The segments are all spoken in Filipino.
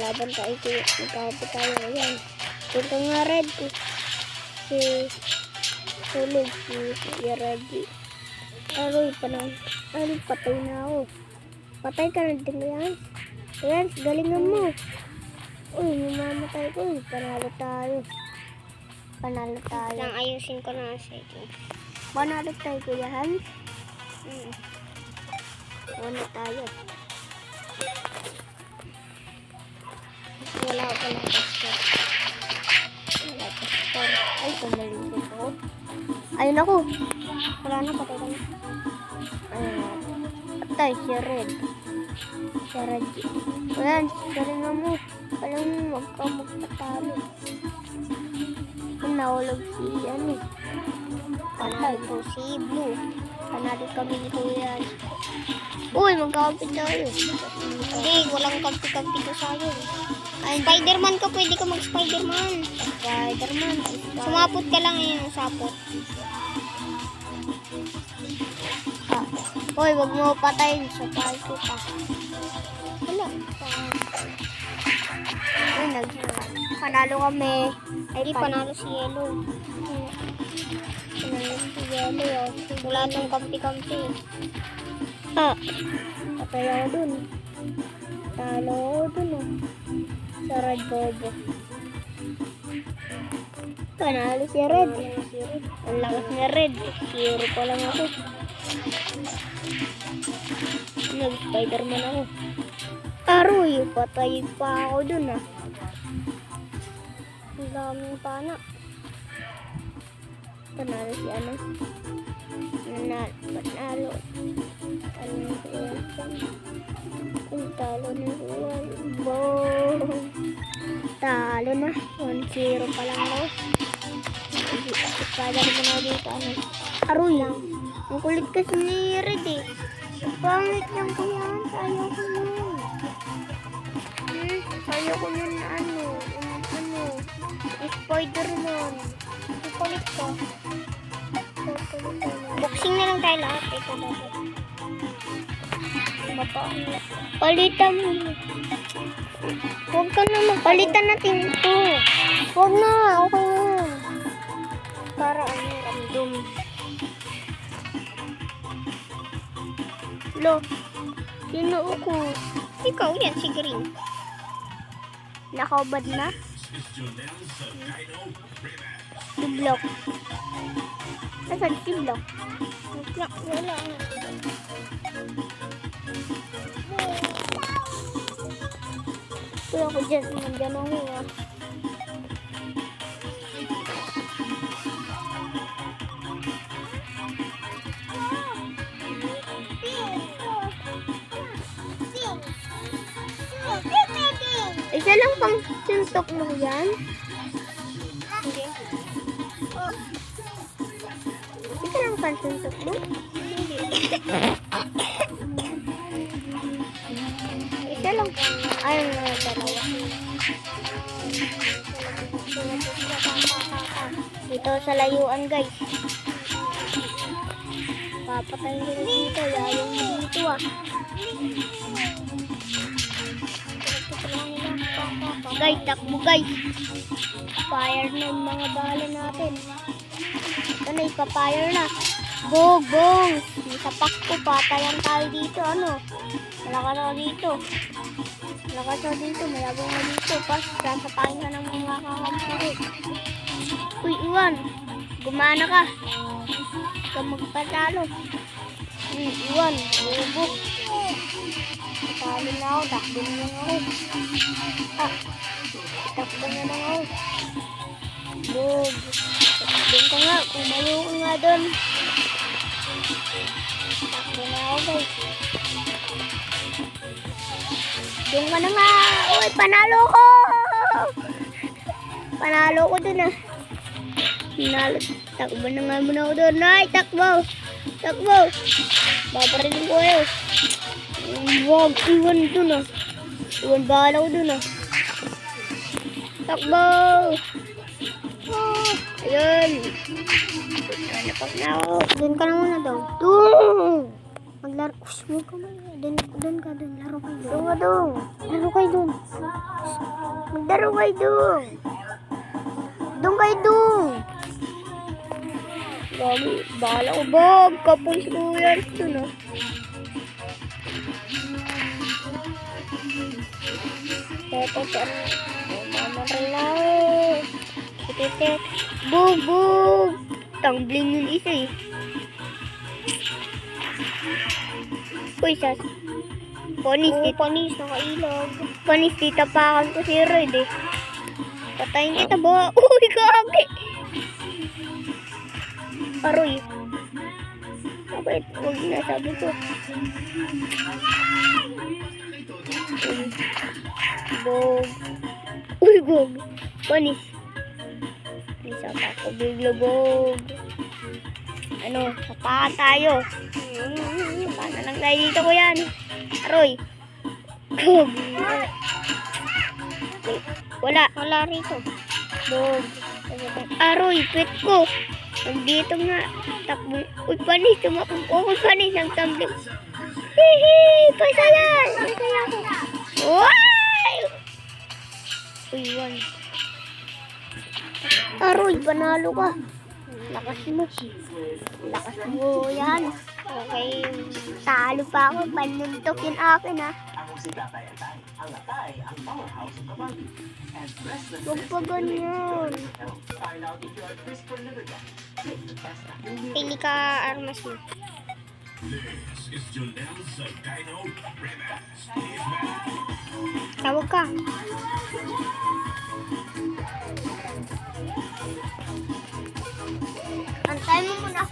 Laban tayo. Magkakapit tayo. Ayan. Punta nga red. Si Tulog. Si Reggie. Aroy, patay na ako. Patay ka na din yan. Ayan, galingan mo. Uy, mamamatay ko. Panalo tayo. Lang ayusin ko na settings. Panalo tayo, Kuya Hans. Wala tayo. Wala ko pala pastor. Ay, pumalimit ako. Ayun ako. Wala na, patay ka na. Patay, si Red. Si Reggie. Ayan, galingan mo. Alam mo, wag ka magpatalo. Nahulog si Panalo po si Blue. Panalo kami ni Kuya. Uy, magkakapit tayo. Hindi, walang kampi-kampi ko sa'yo. Spider-Man ka, pwede ka mag-Spider-Man. Spider-Man. Sumapot ka lang yung sapot. Uy, wag mo patayin sa palto pa. Wala. Uy, panalo kami. Ay, panalo si Yellow. Panalo si Yellow. Wala nang kampi-kampi. Patay ako dun. Talo ako dun. Sa Red Bobo. Panalo si Red. Ang lakas ni Red. Zero pa lang ako. Nag-Spider-Man ako. Aroy, patay pa ako dun Ang daming pana. Panalo si Panalo. Ang talo na Juan. Boom. Talo na. 1-0 pa lang ako. Espada naman ako dito. Aroy lang. Ang kulit kasi ni Red Pangit lang ko yan. Ayaw ko yun. Ayaw ko yun na Spider-Man. Ang kulit ko. Boxing na lang tayo lahat. Ito dapat. Palitan mo. Huwag ka na palitan natin ito. Huwag na. Okay na. Para random. Lo, sino ako? Ikaw yan, si Green. Nakaubad na? Si Block. Nasaan si Block? Wala. Wala ko dyan. Nandyan ako Isa lang pang suntok mo yan? Hindi. Isa lang pang suntok mo? Hindi. Isa lang pang... Ayaw na dalawa. Dito sa layuan guys. Papatayin nila dito. Yayong dito Guys, takbo guys. Fire na yung mga bala natin. Ito na, ipapire na. Bong! Nasapak ko, patayan tayo dito. Malakas ako dito. Mayabang ako dito. Sasapakin ka ng mga kakampi. Uy, Iwan. Gumana ka. Huwag ka magpatalo. Iwan. Bubok. Patalo na ako. Takbo na lang ako. Takbo na lang ako. Bog. Doon ka nga. Kumayo ka nga doon. Takbo na ako guys. Doon ka na nga. Uy, panalo ko. Panalo ko doon Panalo. Takbo na nga muna ako doon. Ay, takbo. Babarilin ko kayo. Wag, Iwan doon Iwan bahala ko doon Takbo. Ayun. Napak na ako. Doon ka na muna daw. Doon. Maglaro. Shh, huwag ka man. Doon ka, doon. Laro kayo. Doon ka, doon. Laro kayo doon. Maglaro kayo doon. Doon kayo doon. Bago, bahala ko. Bag, kapon si Kuya doon, ah. Ito. Mamaray na eh. Titit. Bug. Tumbling yung isa eh. Uy, sas. Panis, nakailag. Panis, titapakan ko si Red eh. Patayin kita ba? Uy, kaki! Aroy. Bakit? Huwag na, sabi ko. Bog. Uy, bog. Panis. Isa pa ako bigla, bog. Ano, tapakan tayo. Paano lang tayo dito ko yan? Aroy. Bog. Wala rito. Bog. Aroy, pet ko. Nandito nga. Takbo. Uy, panis. Tumakbo ko. Panis ang tumbling. Hihi! Pasaya! Pasaya ko. Uy! Uy, one. Aroy, panalo ka. Lakas mo yan. Okay, talo pa ako. Panuntok yung akin, ha. Huwag pa ganyan. Pili ka armas mo. Tawag ka. Antay mo muna.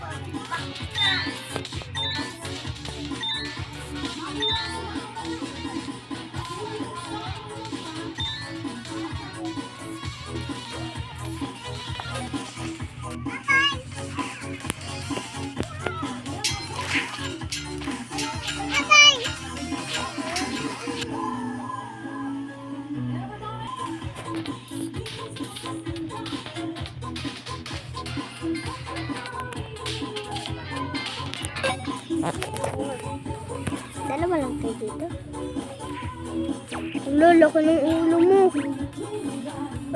Dalawa lang tayo dito. Ang laki ng ulo mo.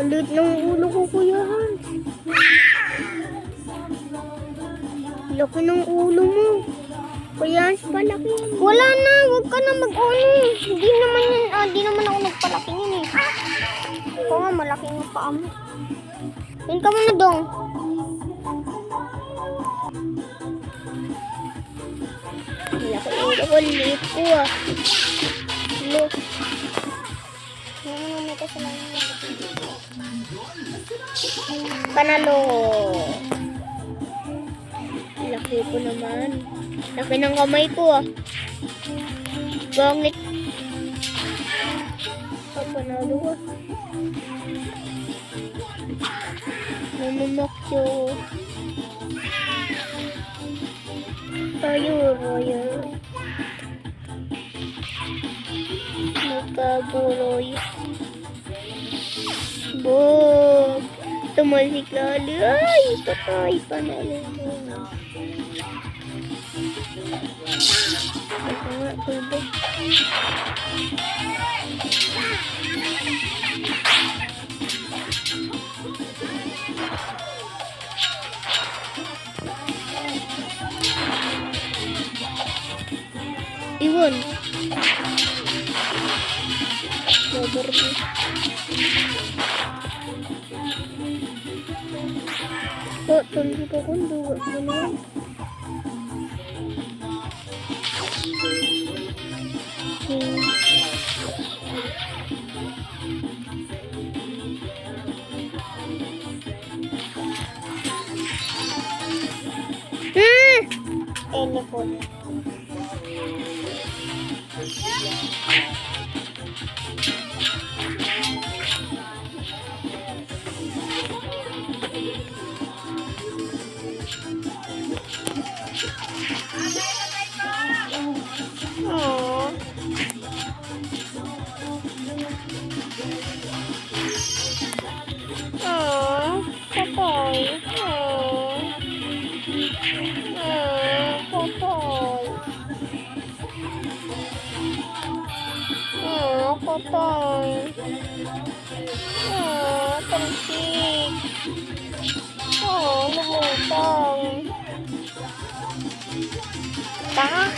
Ang liit ng ulo ko, Kuya Hans. Laki ng ulo mo. Kuya Hans, palaki. Wala na, huwag ka na mag-ano. Hindi naman ako nagpalaki yun eh. Ito nga, malaki yung paa mo. Yun ka muna dong. Laki ulo ko, liit ko ah. Look. Naman ito sa lang. Panalo. Laki ko naman. Laki ng kamay ko ah. Bangit. Panalo ko. Namumokyo. Roy. Nagkaburoy. Bog. Tumalsik lalo. Ay, patay. Panalo mo. Ito nga, pulbo. Iwan. Sabar mo. Oh, tuloy ko kung duwa mo na. Telepon. Oh. Oh, Popoy. Oh. Oh, Popoy. Totoy. Tamsik. Lumutang. Baka?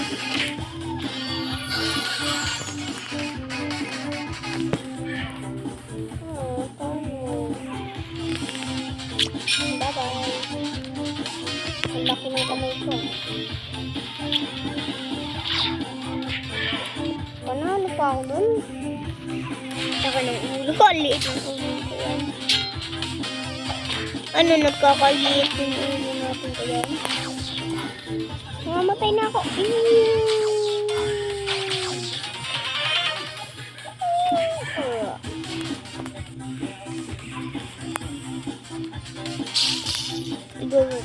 Bye-bye. Ang laki ng kamay ko. Panalo pa ako dun. Saka ng ulo. Kaliit ng ulo ko yan. Ano, nagkakaliit yung ulo natin ko yan? Namamatay na ako.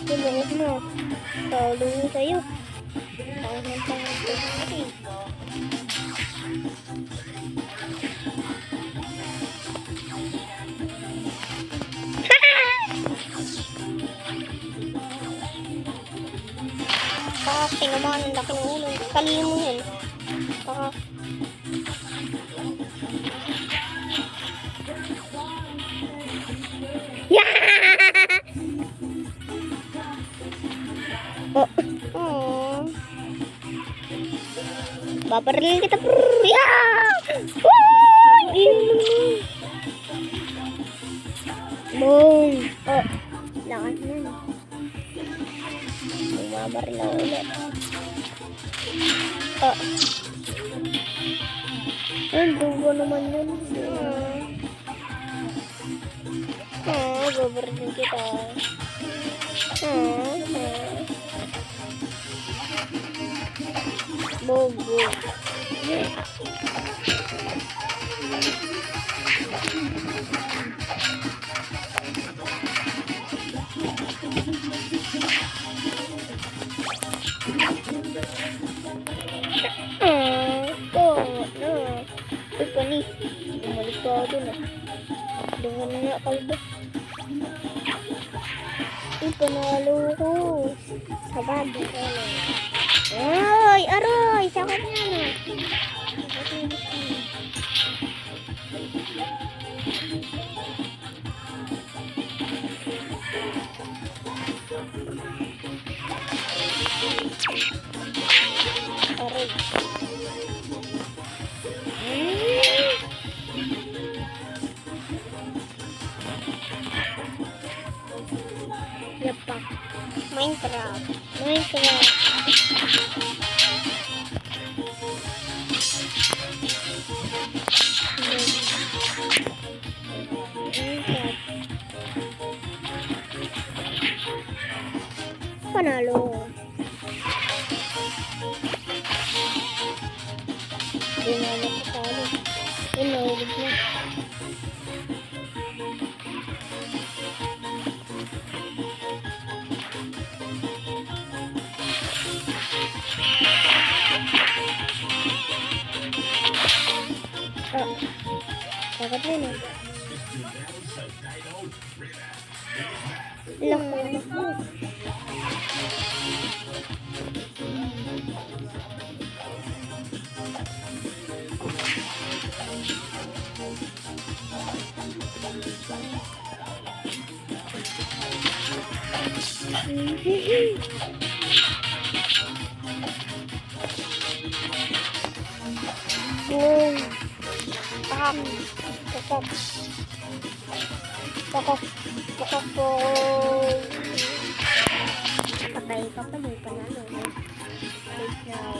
Tulungan mo. Tulungan sa'yo. Tangan natin. Tinamaan ang laki ng ulo. Kalili mo yun. Babarilin kita. Boom. Lakas na. Bumabaril na ulit. Ay, dugo naman yun. Babarilin kita. Bobo. Ito ni. Bumalik pa ako dun. Dungan na kalbo. Panalo ko. Sabad. Ay, aray. Sakot na. Aray. Yapak. Minecraft. Panalo. Hindi na nakasalo. Inawag na. Bakit na na? Laki. Pakak po. Patay ka pa, may panalo. Wait now.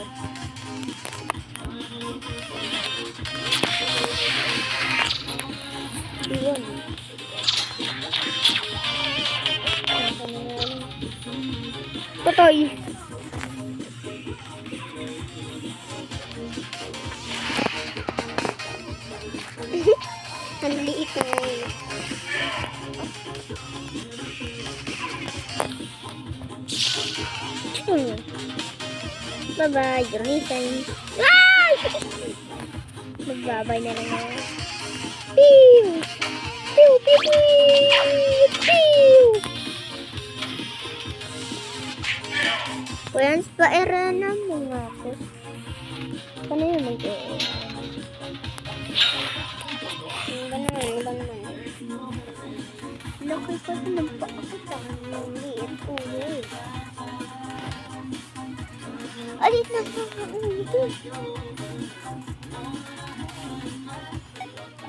Iyon. Patay. Ang liit na ngayon. Bye-bye, journey time. Magbabay na lang ako. Pew! Pew! Pew! Pew! Pew! Kuya, pa-era na mo nga ako. Ano yun? Iba naman. Laki pa ito ng pakakita. Ang liit ulo eh. Alit na pa ang ulo ito.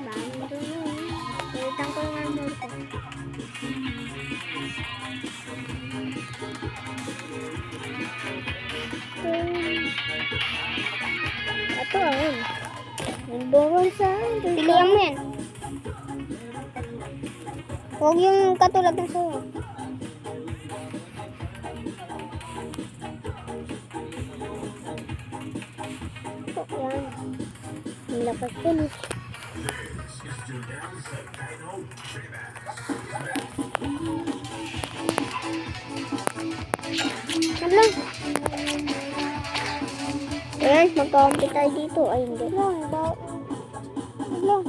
Dami doon yun. Palitan ko yung armor ko. Ito ayun. Nagborong sa akin. Pilihan mo yan. Huwag yung katulad ng sa'yo. Ito, yan. Ang lakas yun eh. Yan lang. Ayan, magkakampi tayo dito. Ay, hindi. Yan lang.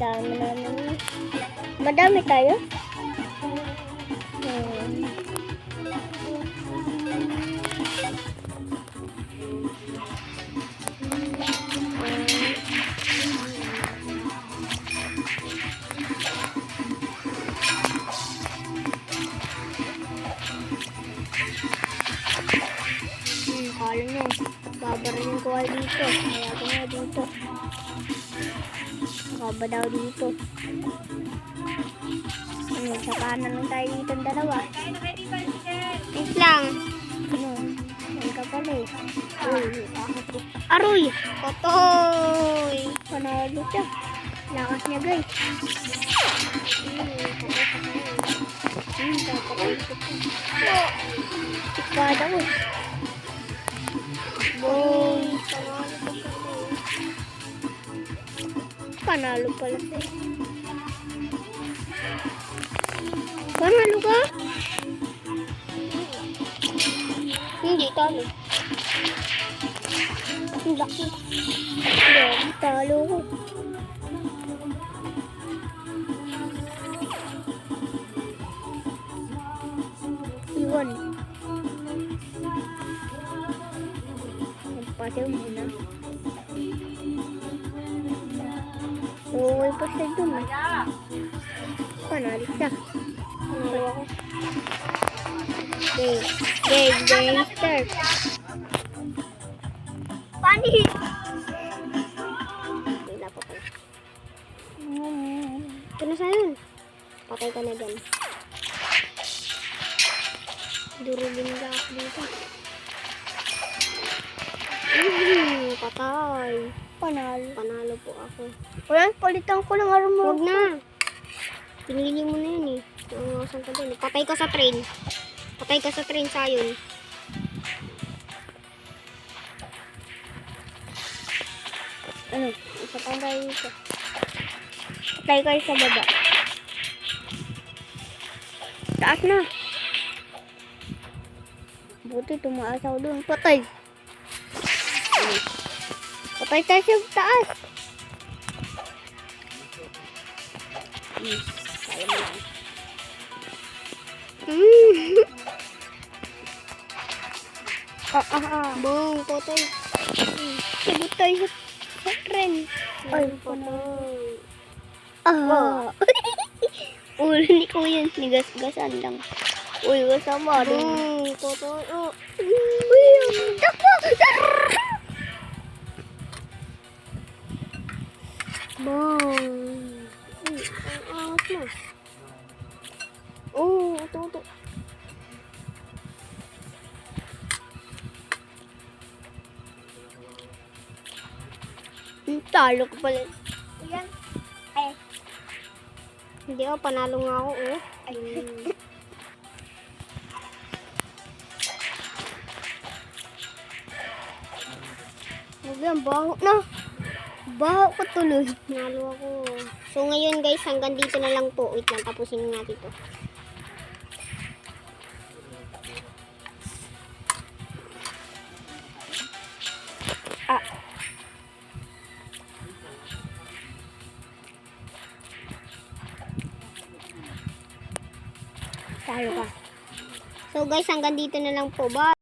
Dami namin. Madami tayo? Kala nyo, babarin ko ay dito. Kaya ko nga dito. Baba daw dito. Ano, sa kanan lang tayo dito ang dalawa. Wait lang. Ano, yan ka pala eh. Uy, aroy! Kotoy! Panalo siya. Lakas niya guys. Ispada ko. Boy! Panalo pala siya. Panalo ka? Hindi, talo. Ang laki. Hindi, talo ko. Iwan. Magpasaw muna. Uway pa siya dun eh. Panalo siya. Panalo ako. Gangster. Panis! Wala pa pala. Ito na sa'yo. Patay ka na dyan. Durulin ka ako dito. Patay. Panalo po ako. Wala, palitan ko lang armor. Huwag na. Pinili mo na yun eh. Saan ka dun? Patay ka sa train. Patay ka sa train sayon. Ano? Isa pa tayo dito. Patay kayo sa baba. Taas na. Buti tumaas ako dun. Patay. Patay tayo sa taas. Kaya mo lang. Bong, patay. Sagot tayo sa tren. Ay, patay. Ulo ni Kuya, nigas-gasan lang. Uy, kasama rin. Patay. Uy, takbo! Bong. Ang angas mo. Ito. Talo ko pala. Ayan. Ay. Hindi ako, panalo nga ako. Ay. Huwag baho na. Baho ko tuloy. Nalo ako. So ngayon guys, hanggang dito na lang po. Wait lang, tapusin natin ito. Talo ka. So guys, hanggang dito na lang po. Bye!